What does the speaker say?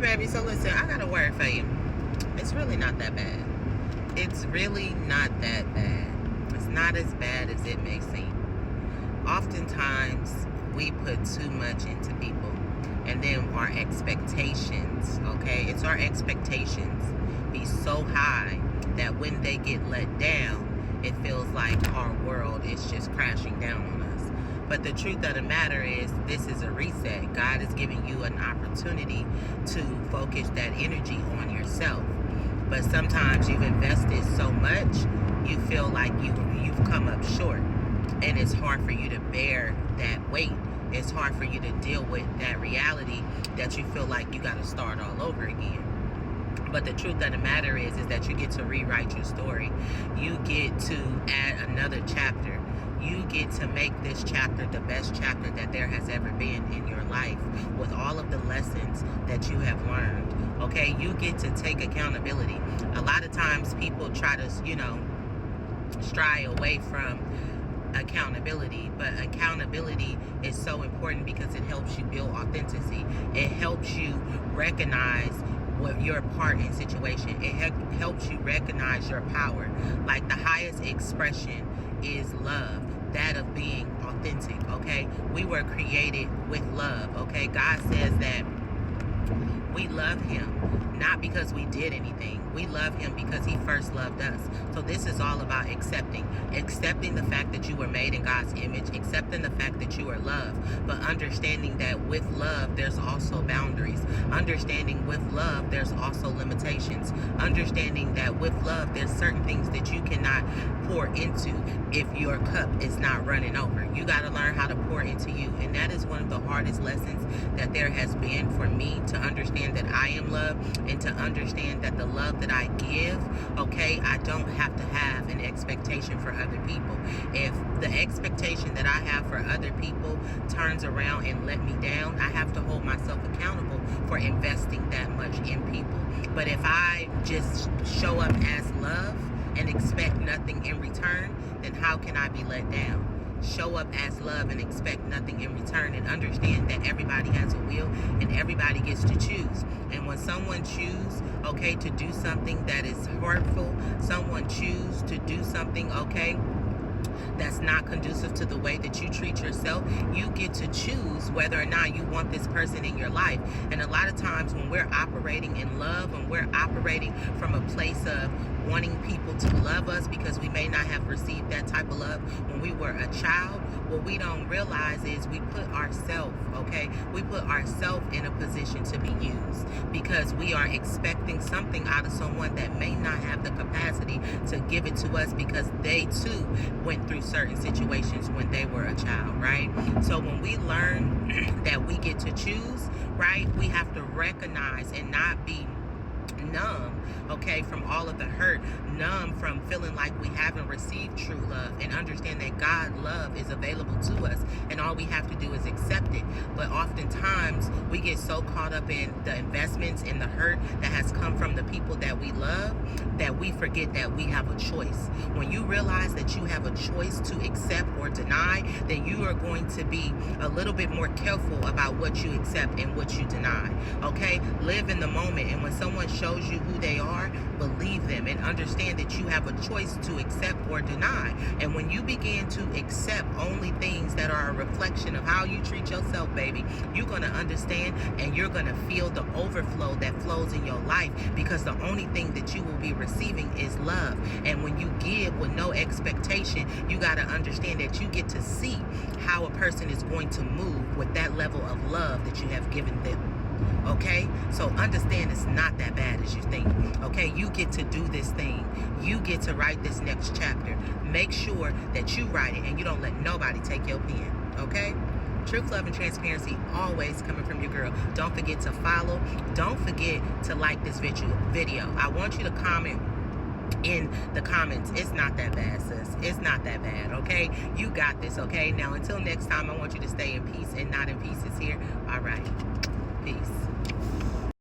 baby. So listen, I got a word for you. It's really not that bad. It's really not that bad. It's not as bad as it may seem. Oftentimes, we put too much into people. And then our expectations, okay? It's our expectations be so high that when they get let down, it feels like our world is just crashing down on us. But the truth of the matter is, this is a reset. God is giving you an opportunity to focus that energy on yourself. But sometimes you've invested so much, you feel like you've come up short. And it's hard for you to bear that weight. It's hard for you to deal with that reality that you feel like you got to start all over again. But the truth of the matter is that you get to rewrite your story. You get to add another chapter. You get to make this chapter the best chapter that there has ever been in your life, with all of the lessons that you have learned. Okay, you get to take accountability. A lot of times people try to, stray away from accountability, but accountability is so important because it helps you build authenticity. It helps you recognize what your part in situation. It helps you recognize your power. Like, the highest expression is love, that of being authentic. Okay, we were created with love. Okay, God says that we love him not because we did anything. We love him because he first loved us. So this is all about accepting the fact that you were made in God's image, accepting the fact that you are loved, but understanding that with love there's also boundaries, understanding with love there's also limitations, understanding that with love there's certain things that you cannot pour into if your cup is not running over. You got to learn how to pour into you, and that is one of the hardest lessons that there has been for me, to understand that I am loved, and to understand that the love that I give, okay, I don't have to have an expectation for other people. If the expectation that I have for other people turns around and let me down, I have to hold myself accountable for investing that much in people. But if I just show up as love and expect nothing in return, then how can I be let down? Show up as love and expect nothing in return, and understand that everybody has a will and everybody gets to choose. And when someone choose, okay, to do something that is hurtful, someone choose to do something, okay, that's not conducive to the way that you treat yourself, you get to choose whether or not you want this person in your life. And a lot of times when we're operating in love, when we're operating from a place of wanting people to love us because we may not have received that type of love when we were a child, what we don't realize is we put ourselves, okay, we put ourselves in a position to be used because we are expecting something out of someone that may not have the capacity to give it to us because they too went through certain situations when they were a child, right? So when we learn that we get to choose, right, we have to recognize and not be numb, okay, from all of the hurt, numb from feeling like we haven't received true love, and understand that God love is available to us and all we have to do is accept it. But oftentimes we get so caught up in the investments and the hurt that has come from the people that we love that we forget that we have a choice. When you realize that you have a choice to accept or deny, then you are going to be a little bit more careful about what you accept and what you deny, okay? Live in the moment, and when someone shows you who they are, believe them and understand that you have a choice to accept or deny. And when you begin to accept only things that are a reflection of how you treat yourself, baby, you're going to understand and you're going to feel the overflow that flows in your life, because the only thing that you will be receiving is love. And when you give with no expectation, you got to understand that you get to see how a person is going to move with that level of love that you have given them. Okay, so understand it's not that bad as you think. Okay, you get to do this thing. You get to write this next chapter. Make sure that you write it and you don't let nobody take your pen. Okay, truth, love, and transparency always coming from your girl. Don't forget to follow. Don't forget to like this video. I want you to comment in the comments. It's not that bad, sis. It's not that bad, okay? You got this, okay? Now, until next time, I want you to stay in peace and not in pieces here. All right. Peace.